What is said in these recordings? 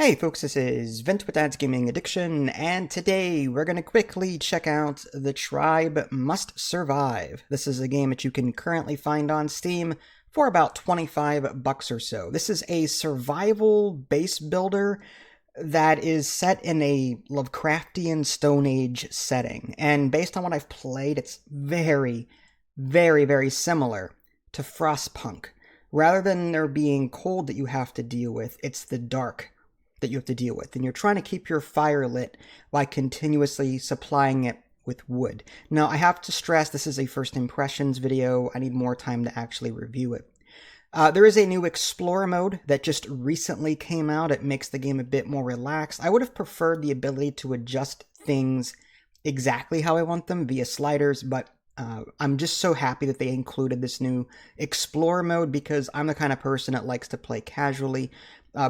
Hey folks, this is Vint with Dad's Gaming Addiction, and today we're going to quickly check out The Tribe Must Survive. This is a game that you can currently find on Steam for about 25 bucks or so. This is a survival base builder that is set in a Lovecraftian Stone Age setting, and based on what I've played, it's very similar to Frostpunk. Rather than there being cold that you have to deal with, it's the dark that you have to deal with, and you're trying to keep your fire lit by continuously supplying it with wood. Now, I have to stress this is a first impressions video. I need more time to actually review it. There is a new Explorer mode that just recently came out. It makes the game a bit more relaxed. I would have preferred the ability to adjust things exactly how I want them via sliders, but I'm just so happy that they included this new Explorer mode because I'm the kind of person that likes to play casually.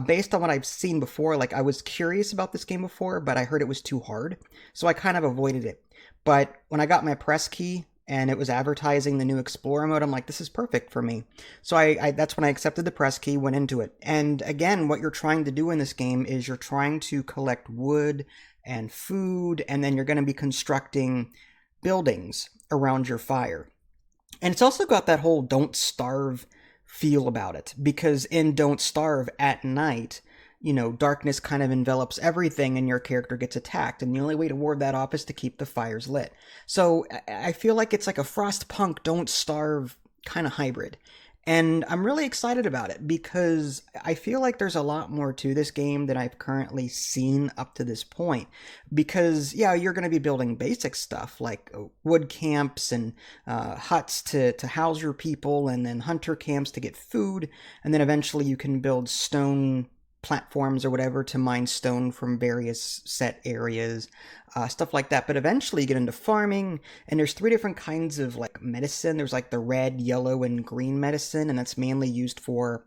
Based on what I've seen before, like I was curious about this game before, but I heard it was too hard, so I kind of avoided it. But when I got my press key and it was advertising the new Explorer mode, I'm like, this is perfect for me. So that's when I accepted the press key, went into it. And again, what you're trying to do in this game is you're trying to collect wood and food, and then you're going to be constructing buildings around your fire. And it's also got that whole don't starve feel about it, because in Don't Starve, at night, darkness kind of envelops everything and your character gets attacked, and the only way to ward that off is to keep the fires lit. So I feel like it's like a Frostpunk Don't Starve kind of hybrid. And I'm really excited about it because I feel like there's a lot more to this game than I've currently seen up to this point. Because, yeah, you're going to be building basic stuff like wood camps and huts to house your people, and then hunter camps to get food. And then eventually you can build stone platforms or whatever to mine stone from various set areas, stuff like that. But eventually you get into farming, and there's three different kinds of like medicine. There's like the red, yellow, and green medicine, and that's mainly used for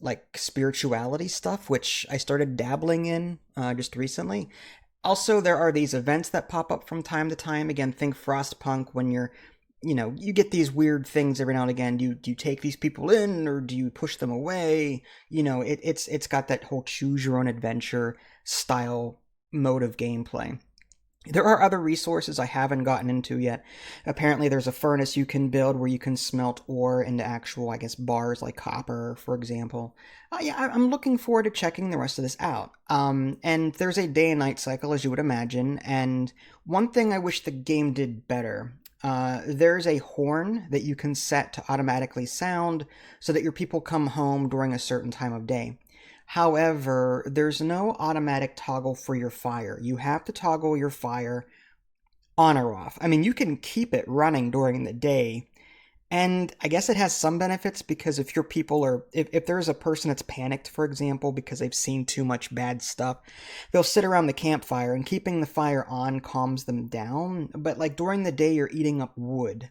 like spirituality stuff, which I started dabbling in just recently. Also, there are these events that pop up from time to time. Again, think Frostpunk, when you get these weird things every now and again. Do you take these people in, or do you push them away? It's got that whole choose your own adventure style mode of gameplay. There are other resources I haven't gotten into yet. Apparently there's a furnace you can build where you can smelt ore into actual, I guess, bars like copper, for example. Yeah, I'm looking forward to checking the rest of this out. And there's a day and night cycle, as you would imagine, and one thing I wish the game did better, there's a horn that you can set to automatically sound so that your people come home during a certain time of day. However, there's no automatic toggle for your fire. You have to toggle your fire on or off. I mean, you can keep it running during the day, and I guess it has some benefits because if your people are, if there's a person that's panicked, for example, because they've seen too much bad stuff, they'll sit around the campfire, and keeping the fire on calms them down. But like during the day, you're eating up wood,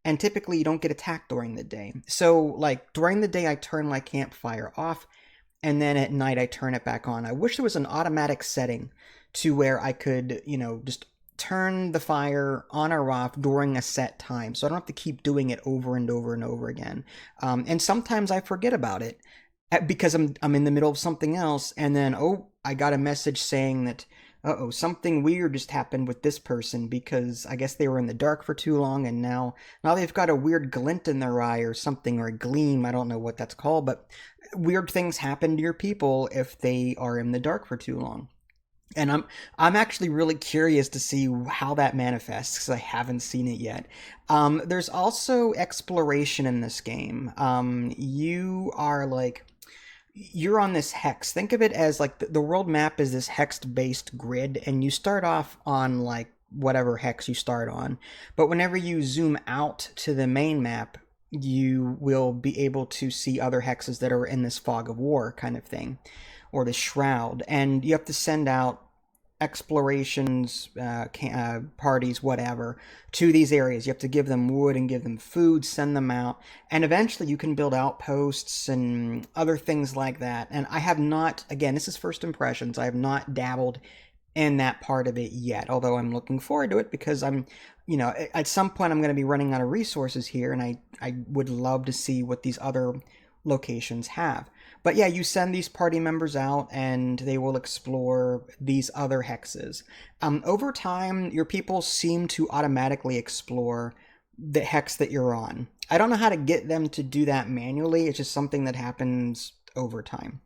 and typically you don't get attacked during the day. So like during the day, I turn my campfire off, and then at night I turn it back on. I wish there was an automatic setting to where I could, just turn the fire on or off during a set time, so I don't have to keep doing it over and over and over again. And sometimes I forget about it because I'm in the middle of something else, and then I got a message saying that something weird just happened with this person because I guess they were in the dark for too long, and now they've got a weird glint in their eye or something, or a gleam. I don't know what that's called, but weird things happen to your people if they are in the dark for too long. And I'm actually really curious to see how that manifests because I haven't seen it yet. There's also exploration in this game. You're on this hex. Think of it as like the world map is this hex-based grid, and you start off on like whatever hex you start on. But whenever you zoom out to the main map, you will be able to see other hexes that are in this fog of war kind of thing, or the shroud, and you have to send out explorations, parties, whatever, to these areas. You have to give them wood and give them food, send them out, and eventually you can build outposts and other things like that. And I have not, again, this is first impressions, I have not dabbled in that part of it yet, although I'm looking forward to it because at some point I'm going to be running out of resources here, and I would love to see what these other locations have. But yeah, you send these party members out and they will explore these other hexes. Over time, your people seem to automatically explore the hex that you're on. I don't know how to get them to do that manually. It's just something that happens over time.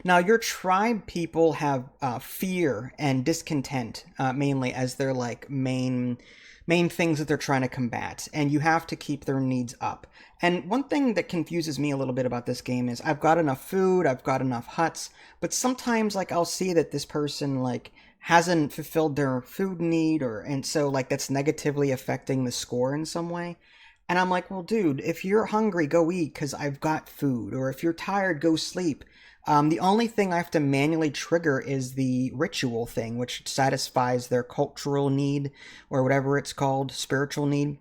Now, your tribe people have fear and discontent mainly as their like main things that they're trying to combat, and you have to keep their needs up. And one thing that confuses me a little bit about this game is I've got enough food, I've got enough huts, but sometimes like I'll see that this person like hasn't fulfilled their food need, or and so like that's negatively affecting the score in some way. And I'm like, well, dude, if you're hungry, go eat because I've got food. Or if you're tired, go sleep. The only thing I have to manually trigger is the ritual thing, which satisfies their cultural need or whatever it's called, spiritual need.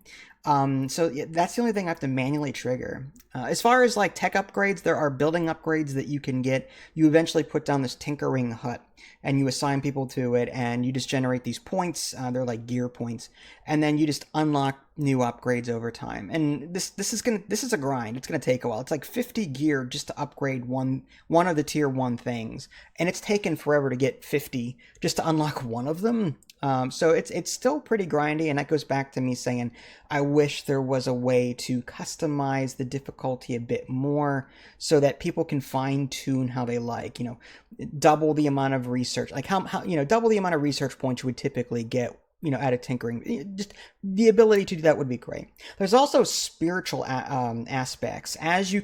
So yeah, that's the only thing I have to manually trigger. As far as like tech upgrades, there are building upgrades that you can get. You eventually put down this tinkering hut and you assign people to it and you just generate these points. They're like gear points. And then you just unlock new upgrades over time. And this is a grind. It's gonna take a while. It's like 50 gear just to upgrade one of the tier 1 things. And it's taken forever to get 50 just to unlock one of them. So it's still pretty grindy, and that goes back to me saying I wish there was a way to customize the difficulty a bit more so that people can fine tune how they like. Double the amount of research, like how double the amount of research points you would typically get out of tinkering. Just the ability to do that would be great. There's also spiritual aspects. As you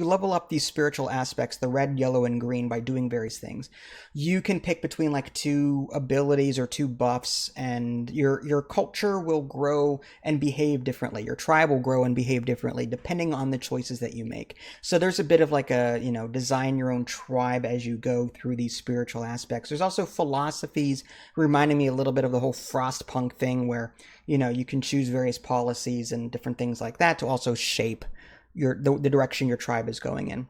level up these spiritual aspects, the red, yellow, and green, by doing various things, you can pick between like 2 abilities or 2 buffs, and your culture will grow and behave differently. Your tribe will grow and behave differently depending on the choices that you make. So there's a bit of like a, design your own tribe as you go through these spiritual aspects. There's also philosophies reminding me a little bit of the whole Frostpunk thing where, you can choose various policies and different things like that to also shape the direction your tribe is going in.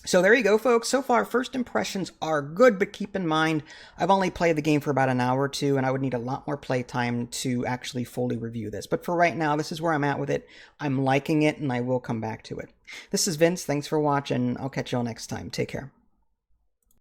So there you go, folks. So far, first impressions are good, but keep in mind, I've only played the game for about an hour or two, and I would need a lot more playtime to actually fully review this. But for right now, this is where I'm at with it. I'm liking it, and I will come back to it. This is Vince. Thanks for watching. I'll catch you all next time. Take care.